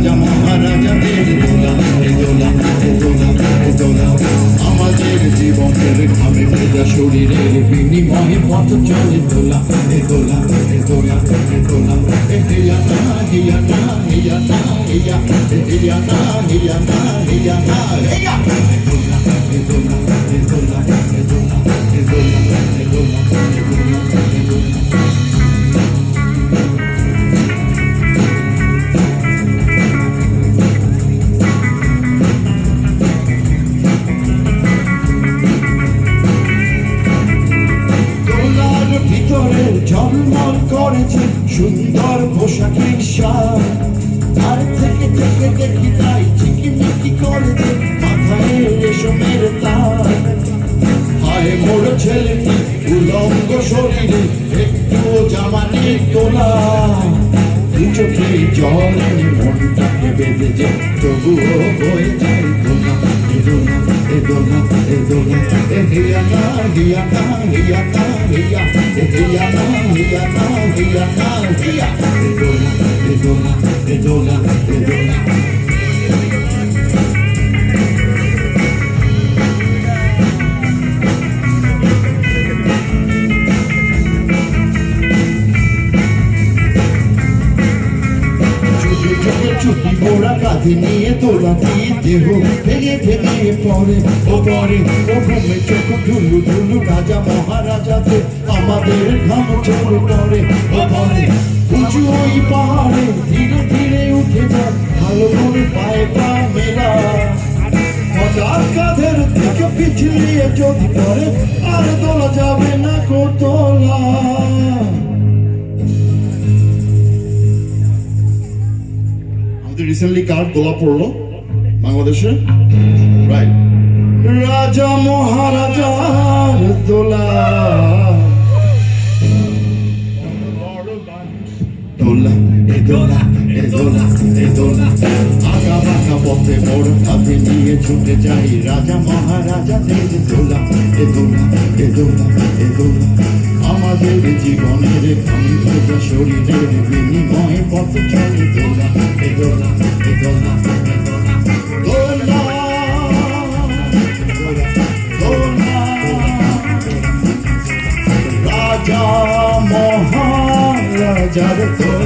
রাজা মহারাজাদের দোলা এ দোলা এ দোলা এ দোলা আমাদের জীবনের ঘামে ভেজা শরীরের বিনিময়ে পথ চলে দোলা এ দোলা এ দোলা এ দোলা এ হিয়া না হিয়া না হিয়া না হিয়া এ হিয়া না হিয়া না হিয়া না হিয়া এ দোলা এ দোলা এ দোলা এ দোলা এ দোলা এ দোলা এ দোলা এ দোলা ঝলমল করেছে সুন্দর পোশাকের শান আর থেকে থেকে দেখি তাই চিকিমিকি করেছে মাথায় রেশমের তার হায় মোর ছেলেটি উলঙ্গ শরীরে একটু জামানে তোলা দু চোখে জলে মনটাকে বেঁধেছে তবুও হয়ে যায় দোলা এ দোলা এ দোলা এ দোলা এ হিয়া না হিয়া না হিয়া না হিয়া এ হিয়া না হিয়া না হিয়া না হিয়া এ দোলা এ দোলা এ দোলা এ দোলা ছুটি মোড়া কাঁধে নিয়ে তোলা দিয়ে দেহ ভেঙে ভেঙে পড়ে ও পরে ও ঘুমে চোখ ঢুলু ঢুলু রাজা মহারাজাতে আমাদের ঘাম চলে পড়ে ও পরে উঁচু ওই পাহাড়ে ধীরে ধীরে উঠে যায় ভালো করে পায়ে পা মেলা হঠাৎ কাঁধের থেকে পিছলিয়ে যদি পড়ে আর তোলা যাবে না কোতলা রিসেন্টলি কার দোলা পড়লো বাংলাদেশে রাইট রাজা মহারাজার দোলা দোলা এ দোলা এ দোলা এ দোলা আঁকা বাঁকা পথে বড় হাতে নিয়ে ছুটে যাই রাজা মহারাজাদের দোলা এ দোলা এ দোলা এ দোলা আমাদের জীবনের ঘামে ভেজা শরীরের বিনিময়ে পথ চলে দোলা এ দোলা এ দোলা এ দোলা দোলা দোলা রাজা মহারাজার দোলা